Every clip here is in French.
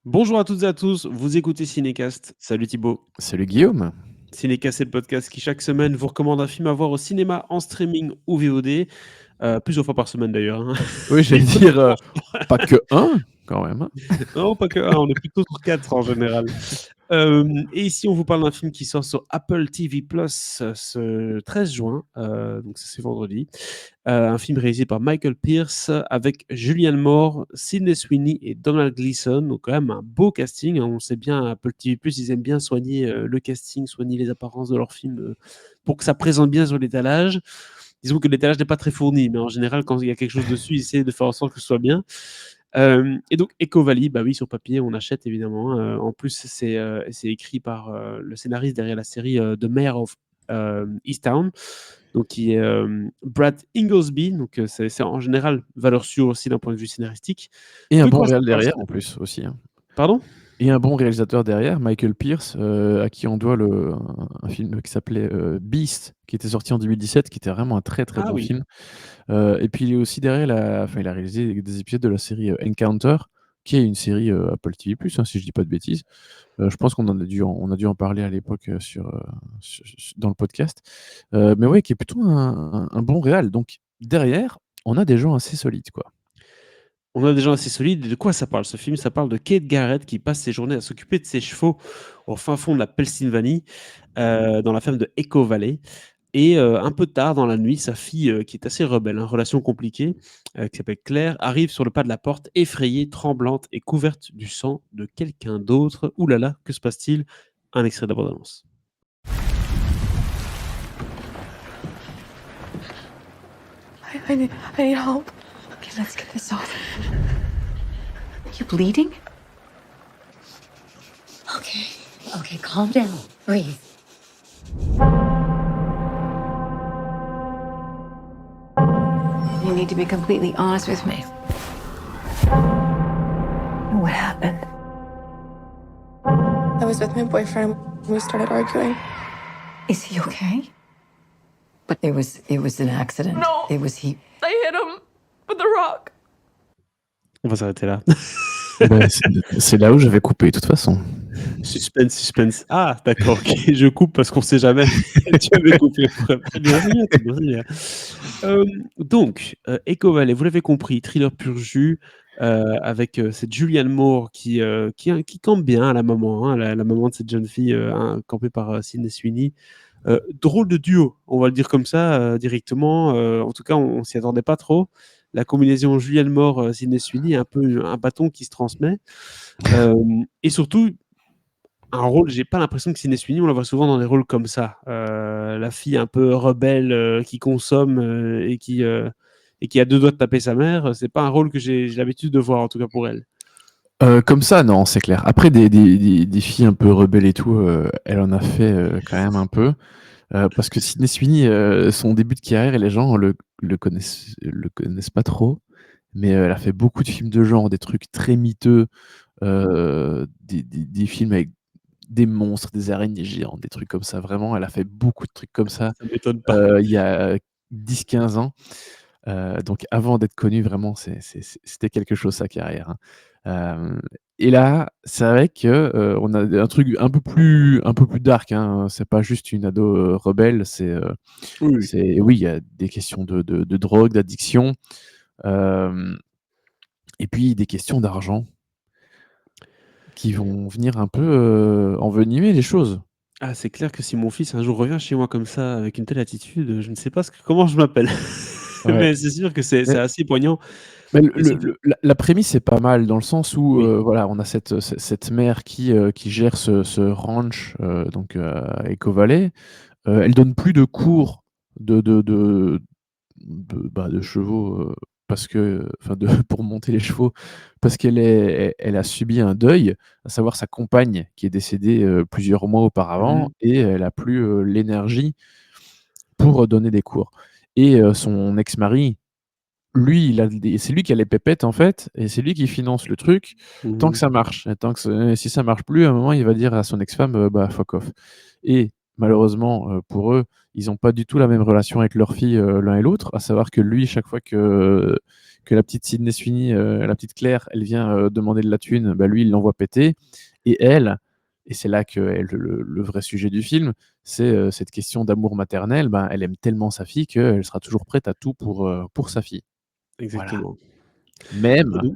Bonjour à toutes et à tous, vous écoutez Cinécast. Salut Thibaut. Salut Guillaume. Cinécast, c'est le podcast qui chaque semaine vous recommande un film à voir au cinéma, en streaming ou VOD. Plusieurs fois par semaine d'ailleurs, hein. Oui, j'allais Mais dire pas que un, quand même. Hein. non, pas que un, on est plutôt sur 4 en général. Et ici, on vous parle d'un film qui sort sur Apple TV+, ce 13 juin, donc ça, c'est vendredi. Un film réalisé par Michael Pearce avec Julianne Moore, Sydney Sweeney et Donald Gleeson. Donc quand même un beau casting, hein. On sait bien, Apple TV+, ils aiment bien soigner le casting, soigner les apparences de leurs films pour que ça présente bien sur l'étalage. Disons que l'étalage n'est pas très fourni, mais en général, quand il y a quelque chose dessus, ils essaient de faire en sorte que ce soit bien. Et donc Echo Valley, bah oui, sur papier, on achète évidemment. En plus, c'est écrit par le scénariste derrière la série The Mayor of Easttown, donc qui est Brad Inglesby. Donc c'est en général valeur sûre aussi d'un point de vue scénaristique. Et un De bon quoi ça réal parle, derrière ça? en plus aussi. Hein. Pardon? Et un bon réalisateur derrière, Michael Pearce, à qui on doit un film qui s'appelait Beast, qui était sorti en 2017, qui était vraiment un très très Ah bon oui. film. Et puis il est aussi derrière, il a réalisé des épisodes de la série Encounter, qui est une série Apple TV+, hein, si je dis pas de bêtises. Je pense qu'on on a dû en parler à l'époque dans le podcast. Mais ouais, qui est plutôt un bon réal. Donc derrière, on a des gens assez solides, quoi. On a des gens assez solides. De quoi ça parle, ce film? Ça parle de Kate Garrett qui passe ses journées à s'occuper de ses chevaux au fin fond de la Pennsylvanie, dans la ferme de Echo Valley. Et un peu tard dans la nuit, sa fille, qui est assez rebelle, hein, relation compliquée, qui s'appelle Claire, arrive sur le pas de la porte, effrayée, tremblante et couverte du sang de quelqu'un d'autre. Ouh là là, que se passe-t-il? Un extrait de la bande-annonce. I need help. Okay, let's get this off. Are you bleeding? Okay, calm down. Breathe. You need to be completely honest with me. What happened? I was with my boyfriend when we started arguing. Is he okay? But it was an accident. No. It was he. I hit him with a rock. On va s'arrêter là. Ben, c'est là où je vais couper, de toute façon. Suspense. Ah, d'accord, ok, je coupe parce qu'on sait jamais. Tu avais coupé. Très bien, c'est bien. Donc, Echo Valley, vous l'avez compris, thriller pur jus, avec cette Julianne Moore qui campe bien à la maman, hein, la maman de cette jeune fille, campée par Sydney Sweeney. Drôle de duo, on va le dire comme ça, directement. En tout cas, on s'y attendait pas trop. La combinaison Julianne Moore, Sydney Sweeney, un peu un bâton qui se transmet. Et surtout, un rôle, j'ai pas l'impression que Sydney Sweeney, on la voit souvent dans des rôles comme ça. La fille un peu rebelle, qui consomme et qui a deux doigts de taper sa mère, c'est pas un rôle que j'ai l'habitude de voir, en tout cas pour elle. Comme ça, non, c'est clair. Après, des filles un peu rebelles et tout, elle en a fait quand même un peu. Parce que Sydney Sweeney, son début de carrière, et les gens le connaissent pas trop, mais elle a fait beaucoup de films de genre, des trucs très miteux, des films avec des monstres, des araignées géantes, des trucs comme ça. Vraiment, elle a fait beaucoup de trucs comme ça, Ça m'étonne pas. il y a 10-15 ans. Donc avant d'être connue, vraiment, c'était quelque chose sa carrière, hein. Et là, c'est vrai que, on a un truc un peu plus dark, hein. C'est pas juste une ado, rebelle, Oui. oui, il y a des questions de drogue, d'addiction, hem et puis des questions d'argent qui vont venir un peu, envenimer les choses. Ah, c'est clair que si mon fils un jour revient chez moi comme ça, avec une telle attitude, je ne sais pas comment je m'appelle. Ouais. Mais c'est sûr que c'est Mais assez poignant mais et surtout la prémisse est pas mal dans le sens où, oui. voilà, on a cette mère qui gère ce ranch, donc à Echo Valley. Elle donne plus de cours de chevaux, parce que enfin pour monter les chevaux, parce elle a subi un deuil, à savoir sa compagne qui est décédée, plusieurs mois auparavant Mmh. et elle a plus, l'énergie pour, donner des cours et son ex-mari, lui, c'est lui qui a les pépettes, en fait, et c'est lui qui finance le truc tant que Mmh. ça marche et tant que si ça marche plus, à un moment, il va dire à son ex-femme, bah, fuck off et malheureusement, pour eux, ils ont pas du tout la même relation avec leur fille, l'un et l'autre. À savoir que lui, chaque fois que la petite Sydney Sweeney, la petite Claire, elle vient, demander de la thune, bah, lui, il l'envoie péter et elle et c'est là qu'est le vrai sujet du film, c'est, cette question d'amour maternel. Ben, elle aime tellement sa fille qu'elle sera toujours prête à tout pour sa fille. Voilà. Exactement. Et Même donc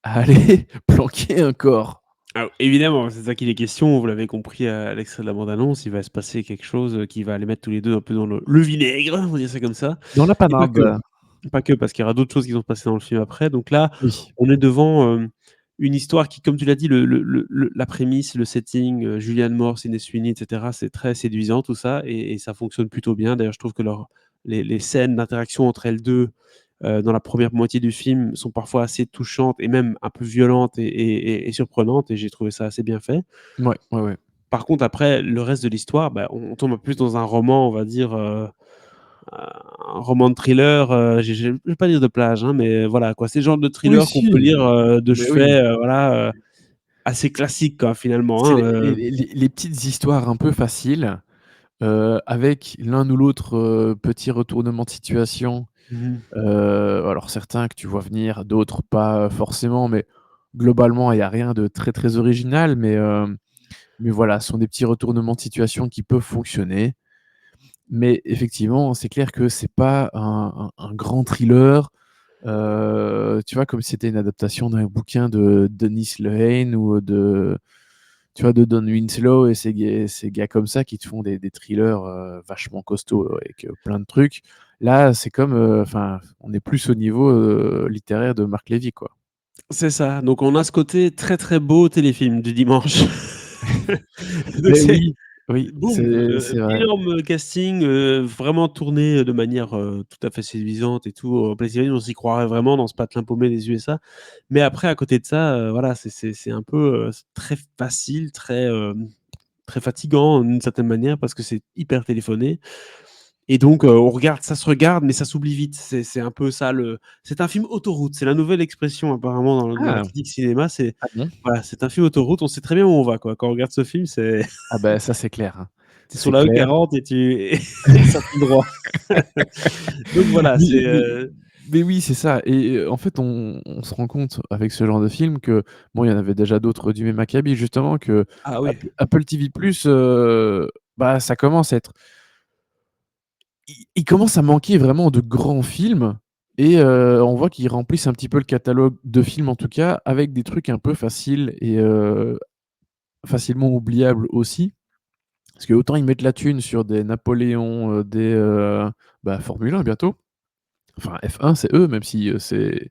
à aller planquer un corps. alors évidemment, c'est ça qu'il est question, vous l'avez compris à l'extrait de la bande annonce, il va se passer quelque chose, qui va les mettre tous les 2 un peu dans le vinaigre, on va dire ça comme ça. Dans la Et pas que. panade. Pas que, parce qu'il y aura d'autres choses qui vont se passer dans le film après. Donc là, Oui. on est devant, une histoire qui, comme tu l'as dit, la prémisse, le setting, Julianne Moore, Sydney Sweeney et cetera, c'est très séduisant tout ça et ça fonctionne plutôt bien. D'ailleurs, je trouve que les scènes d'interaction entre elles 2, dans la première moitié du film sont parfois assez touchantes et même un peu violentes et surprenantes et j'ai trouvé ça assez bien fait. Ouais, ouais, ouais. Par contre, après, le reste de l'histoire, bah, on tombe un peu plus dans un roman, on va dire, un roman de thriller, je vais pas dire de plage, hein, mais voilà quoi. C'est le genre de Oui, thriller qu'on peut si, lire, de mais oui. chevet, voilà, assez classique quoi finalement, C'est hein, les petites histoires un peu faciles, avec l'un ou l'autre, petit retournement de situation. mmh Alors certains que tu vois venir, d'autres pas forcément, mais globalement, il y a rien de très, très original, mais voilà, ce sont des petits retournements de situation qui peuvent fonctionner. Mais effectivement, c'est clair que c'est pas un grand thriller, tu vois, comme si c'était une adaptation d'un bouquin de Dennis Lehane ou tu vois, de Don Winslow et ces gars comme ça qui te font des thrillers, vachement costauds avec, plein de trucs. Là, c'est comme, enfin, on est plus au niveau, littéraire de Marc Lévy, quoi. C'est ça, donc on a ce côté très, très beau téléfilm du dimanche. Donc Mais c'est oui, oui, boum, c'est vrai. énorme casting, vraiment tourné de manière, tout à fait séduisante et tout, Plaisir on s'y croirait vraiment dans ce patelin paumé des USA. Mais après à côté de ça, voilà, c'est un peu, c'est très facile, très fatigant d'une certaine manière parce que c'est hyper téléphoné et donc on regarde, ça se regarde, mais ça s'oublie vite. C'est un peu ça le c'est un film autoroute, c'est la nouvelle expression apparemment dans la Ah! critique cinéma, c'est Ah bon? voilà, c'est un film autoroute, on sait très bien où on va quoi. Quand on regarde ce film, c'est Ah bah, ça, c'est clair, hein. tu es sur C'est la clair. E40 et tu et ça file droit. Donc voilà, Mais c'est, mais mais oui, c'est ça et en fait, on se rend compte avec ce genre de film que, bon, il y en avait déjà d'autres du même acabit justement que ah oui, Apple TV+, bah, ça commence à être il commence à manquer vraiment de grands films et on voit qu'ils remplissent un petit peu le catalogue de films, en tout cas, avec des trucs un peu faciles et facilement oubliables aussi. Parce que autant ils mettent la thune sur des Napoléon, bah, Formule 1 bientôt. Enfin F1, c'est eux, même si, c'est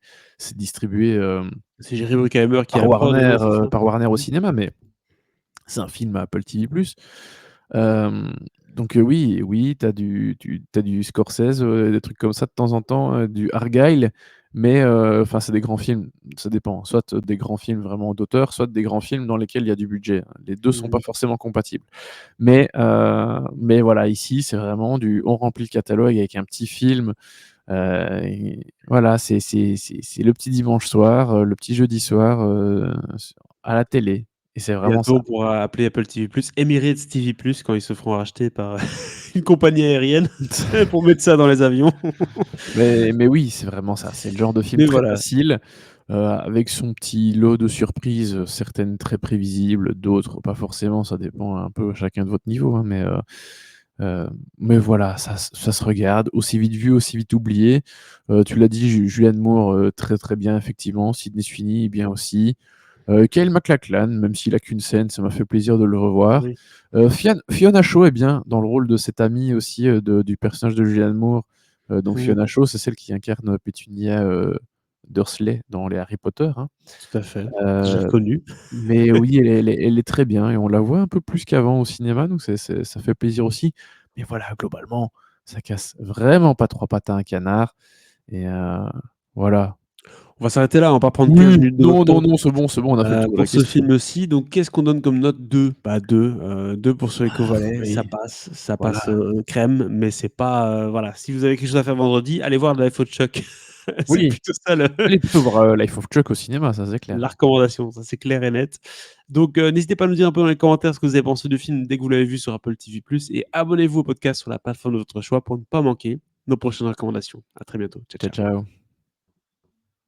distribué, c'est Jerry Bruckheimer qui est à la prod, hein, c'est ça? Par Warner au Mmh. cinéma, mais c'est un film à Apple TV+. Hem, donc oui, oui, tu as du Scorsese, des trucs comme ça de temps en temps, du Argyle, mais enfin, c'est des grands films, ça dépend. Soit des grands films vraiment d'auteur, soit des grands films dans lesquels il y a du budget. Les 2 sont pas Mmh. forcément compatibles. Mais voilà, ici, c'est vraiment on remplit le catalogue avec un petit film, et voilà, c'est le petit dimanche soir, le petit jeudi soir, à la télé et c'est vraiment Bientôt, ça. on pourra appeler Apple TV+, Emirates TV+, quand ils se feront racheter par une compagnie aérienne pour mettre ça dans les avions. Mais oui, c'est vraiment ça. C'est le genre de film Mais très voilà. facile, avec son petit lot de surprises, certaines très prévisibles, d'autres pas forcément, ça dépend un peu chacun de votre niveau, hein, mais voilà, ça se regarde, aussi vite vu, aussi vite oublié. Tu l'as dit, Julianne Moore, très, très bien effectivement, Sydney Sweeney bien aussi. Kyle MacLachlan, même s'il a qu'une scène, ça m'a fait plaisir de le revoir. Oui. Fiona Shaw est bien dans le rôle de cette amie aussi, du personnage de Julianne Moore. Donc Mmh. Fiona Shaw, c'est celle qui incarne Pétunia, Dursley dans les Harry Potter, hein. Tout à fait. J'ai Heu, reconnu. mais oui, elle est très bien et on la voit un peu plus qu'avant au cinéma, donc ça fait plaisir aussi. Mais voilà, globalement, ça casse vraiment pas 3 pattes à un canard et voilà. On va s'arrêter là, on va pas prendre 15 Oui, minutes de votre non, non, temps, non, c'est bon, on a fait le tour de la pour ce question. film-ci. Donc qu'est-ce qu'on donne comme note? 2. Bah 2, 2 pour ce Eco Valley, Oui, ça voilà. passe, crème, mais c'est pas, voilà, si vous avez quelque chose à faire vendredi, allez voir Life of Chuck C'est Oui. plutôt ça Allez plutôt voir Life of Chuck au cinéma, ça c'est clair. la recommandation, ça c'est clair et net. Donc n'hésitez pas à nous dire un peu dans les commentaires ce que vous avez pensé du film dès que vous l'avez vu sur Apple TV+, et abonnez-vous au podcast sur la plateforme de votre choix pour ne pas manquer nos prochaines recommandations. À très bientôt. Ciao, Ciao, ciao. ciao.